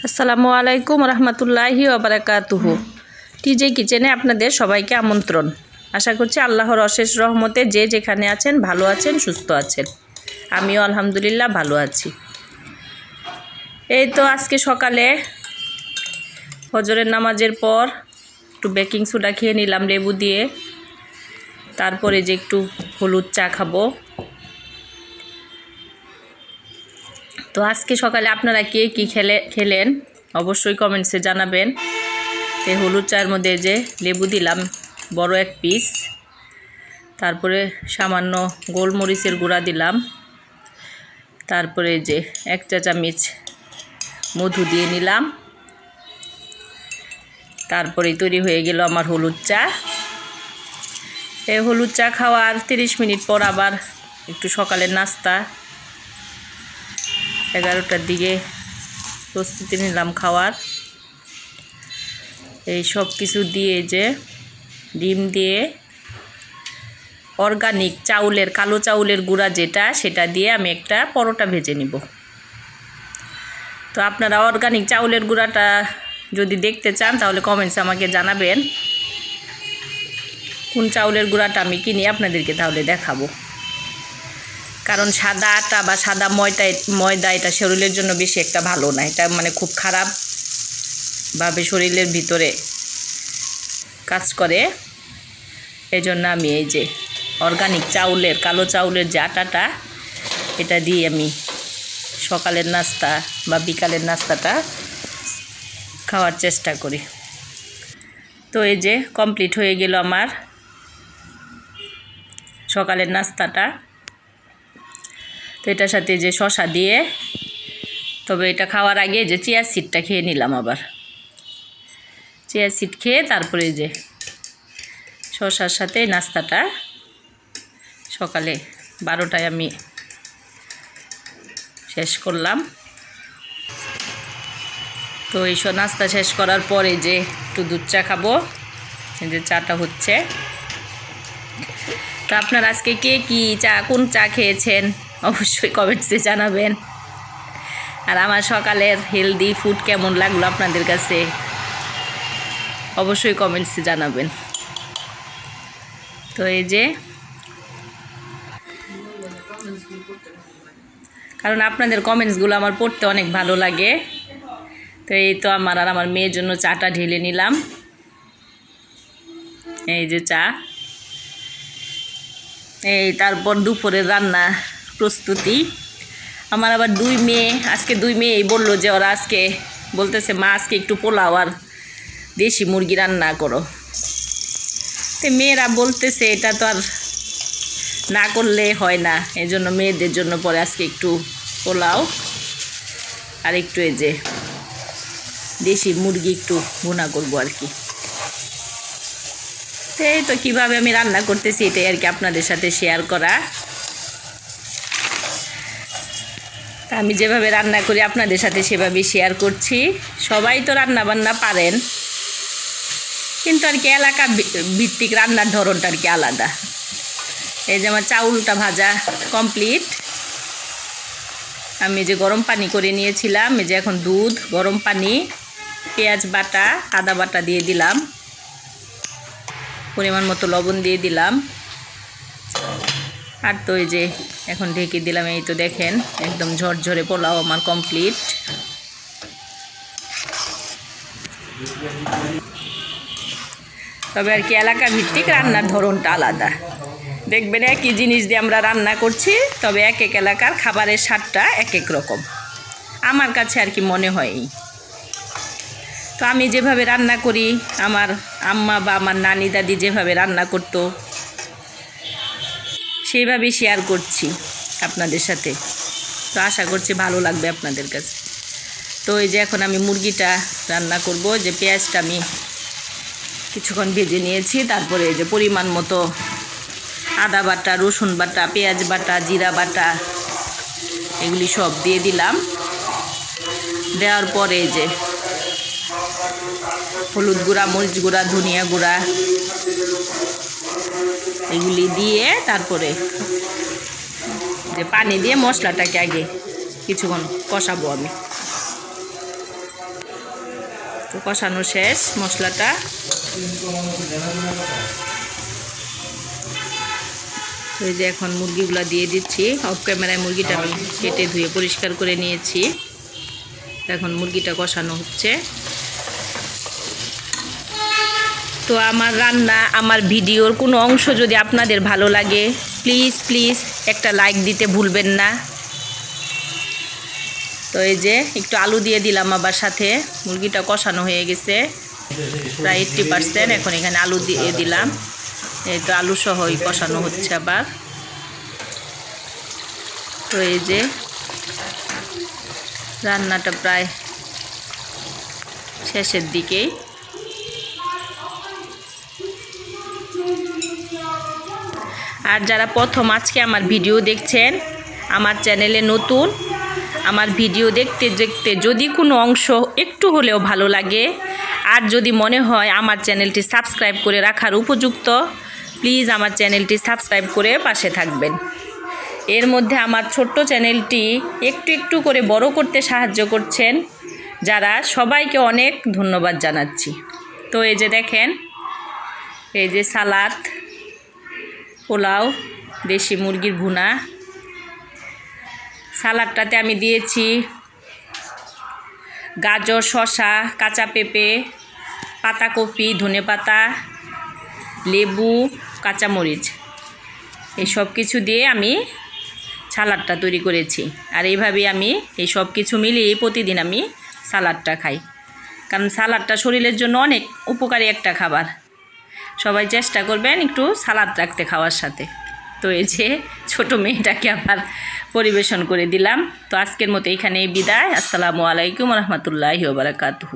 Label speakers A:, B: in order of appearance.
A: আসসালামু আলাইকুম রহমতুল্লাহি ওয়া বারাকাতুহু। টিজে কিচেনে আপনাদের সবাইকে আমন্ত্রণ। আশা করছি আল্লাহর অশেষ রহমতে যে যেখানে আছেন ভালো আছেন, সুস্থ আছেন। আমিও আলহামদুলিল্লাহ ভালো আছি। এই তো আজকে সকালে ফজরের নামাজের পর একটু বেকিং সোডা খেয়ে নিলাম লেবু দিয়ে। তারপরে যে একটু হলুদ চা খাবো। তো আজকে সকালে আপনারা কে কী খেলেন অবশ্যই কমেন্টসে জানাবেন। তো হলুদ চায়ের মধ্যে যে লেবু দিলাম বড় এক পিস, তারপরে সামান্য গোলমরিচের গুঁড়া দিলাম, তারপরে যে 1 চা চামচ মধু দিয়ে নিলাম। তারপরে তৈরি হয়ে গেল আমার হলুদ চা। এই হলুদ চা খাওয়ার 30 মিনিট পর আবার একটু সকালের নাস্তা 11টার দিকে প্রস্তুতি নিলাম খাওয়ার। এই সব কিছু দিয়ে যে ডিম দিয়ে অর্গানিক চাউলের কালো চাউলের গুঁড়া যেটা, সেটা দিয়ে আমি একটা পরোটা ভেজে নিব। তো আপনারা অর্গানিক চাউলের গুঁড়াটা যদি দেখতে চান তাহলে কমেন্টসে আমাকে জানাবেন কোন চাউলের গুঁড়াটা আমি কিনি, আপনাদেরকে তাহলে দেখাবো। কারণ সাদা আটা বা সাদা ময়দা এটা শরীরের জন্য বেশি একটা ভালো না, এটা মানে খুব খারাপভাবে শরীরের ভিতরে কাজ করে। এজন্য আমি এই যে অর্গানিক চাউলের কালো চাউলের যে আটাটা, এটা দিয়ে আমি সকালের নাস্তা বা বিকালের নাস্তাটা খাওয়ার চেষ্টা করি। তো এই যে কমপ্লিট হয়ে গেল আমার সকালের নাস্তাটা। তো এটার সাথে যে শসা দিয়ে, তবে এটা খাওয়ার আগে যে চিয়া সিডটা খেয়ে নিলাম। আবার চিয়া সিড খেয়ে তারপরে যে শসার সাথে নাস্তাটা সকালে 12টায় আমি শেষ করলাম। তো এই সব নাস্তা শেষ করার পরে যে একটু দুধ চা খাবো, এই যে চাটা হচ্ছে। তো আপনারা আজকে কে কী চা, কোন চা খেয়েছেন অবশ্যই কমেন্টসে জানাবেন। আর আমার সকালের হেলদি ফুড কেমন লাগলো আপনাদের কাছে অবশ্যই কমেন্টসে জানাবেন। তো এই যে কারণ আপনাদের কমেন্টসগুলো আমার পড়তে অনেক ভালো লাগে। তো এই তো আমার আর আমার মেয়ের জন্য চাটা ঢেলে নিলাম। এই যে চা। এই তারপর দুপুরের রান্না প্রস্তুতি। আমার আবার আজকে দুই মেয়েই বললো যে ওরা আজকে বলতেছে মা আজকে একটু পোলাও আর দেশি মুরগি রান্না করো। তো মেয়েরা বলতেছে এটা তো আর না করলে হয় না, এই জন্য মেয়েদের জন্য পরে আজকে একটু পোলাও আর একটু এই যে দেশি মুরগি একটু ভুনা করবো আর কি। তো এই তো কীভাবে আমি রান্না করতেছি এটাই আর কি আপনাদের সাথে শেয়ার করা। আমি যেভাবে রান্না করি আপনাদের সাথে সেভাবে শেয়ার করছি। সবাই তো রান্না বান্না পারেন, কিন্তু আর কি এলাকা ভিত্তিক রান্নার ধরনটা আর কি আলাদা। এই যে আমার চাউলটা ভাজা কমপ্লিট। আমি যে গরম পানি করে নিয়েছিলাম, এই যে এখন দুধ, গরম পানি, পেঁয়াজ বাটা, আদা বাটা দিয়ে দিলাম, পরিমাণ মতো লবণ দিয়ে দিলাম। আর তো এই যে এখন ঢেকে দিলাম। এই তো দেখেন একদম ঝরঝরে পোলাও আমার কমপ্লিট। তবে আর কি এলাকা ভিত্তিক রান্নার ধরনটা আলাদা। দেখবেন একই জিনিস দিয়ে আমরা রান্না করছি, তবে এক এক এলাকার খাবারের স্বাদটা এক এক রকম আমার কাছে আর কি মনে হয়। তো আমি যেভাবে রান্না করি, আমার আম্মা বা আমার নানি দাদি যেভাবে রান্না করতো সেইভাবেই শেয়ার করছি আপনাদের সাথে। তো আশা করছি ভালো লাগবে আপনাদের কাছে। তো এই যে এখন আমি মুরগিটা রান্না করব। যে পেঁয়াজটা আমি কিছুক্ষণ ভেজে নিয়েছি, তারপরে এই যে পরিমাণ মতো আদা বাটা, রসুন বাটা, পেঁয়াজ বাটা, জিরা বাটা এগুলি সব দিয়ে দিলাম। দেওয়ার পরে এই যে হলুদ গুঁড়া, মরিচ গুঁড়া, ধনিয়া গুঁড়া এগুলি দিয়ে তারপরে যে পানি দিয়ে মশলাটাকে আগে কিছুক্ষণ কষাবো আমি। তো কষানো শেষ মশলাটা। তো এই যে এখন মুরগিগুলো দিয়ে দিচ্ছি। অফ ক্যামেরায় মুরগিটা আমি কেটে ধুয়ে পরিষ্কার করে নিয়েছি। এখন মুরগিটা কষানো হচ্ছে। তো আমার রান্না, আমার ভিডিওর কোনো অংশ যদি আপনাদের ভালো লাগে, প্লিজ প্লিজ একটা লাইক দিতে ভুলবেন না। তো এই যে একটু আলু দিয়ে দিলাম আবার সাথে। মুরগিটা কষানো হয়ে গেছে প্রায় 80%। এখন এখানে আলু দিয়ে দিলাম। এই তো আলু সহই কষানো হচ্ছে আবার। তো এই যে রান্নাটা প্রায় শেষের দিকেই। আর যারা প্রথম আজকে আমার ভিডিও দেখছেন, আমার চ্যানেলে নতুন, আমার ভিডিও দেখতে দেখতে যদি কোনো অংশ একটু হলেও ভালো লাগে আর যদি মনে হয় আমার চ্যানেলটি সাবস্ক্রাইব করে রাখার উপযুক্ত, প্লিজ আমার চ্যানেলটি সাবস্ক্রাইব করে পাশে থাকবেন। এর মধ্যে আমার ছোট্ট চ্যানেলটি একটু একটু করে বড় করতে সাহায্য করছেন যারা, সবাইকে অনেক ধন্যবাদ জানাচ্ছি। তো এই যে দেখেন, এই যে সালাদ, পোলাও, দেশি মুরগির ভুনা। সালাডটাতে আমি দিয়েছি গাজর, শসা, কাঁচা পেঁপে, পাতাকপি, ধনেপাতা, লেবু, কাঁচামরিচ, এই সব কিছু দিয়ে আমি সালাডটা তৈরি করেছি। আর এইভাবেই আমি এই সব কিছু মিলিয়ে প্রতিদিন আমি সালাডটা খাই, কারণ সালাডটা শরীরের জন্য অনেক উপকারী একটা খাবার। সবাই চেষ্টা করবেন একটু সালাদ রাখতে খাওয়ার সাথে। তো এই যে ছোটো মেয়েটাকে আবার পরিবেশন করে দিলাম। তো আজকের মতো এখানেই বিদায়। আসসালামু আলাইকুম রহমতুল্লাহি ওয়া বারাকাতুহু।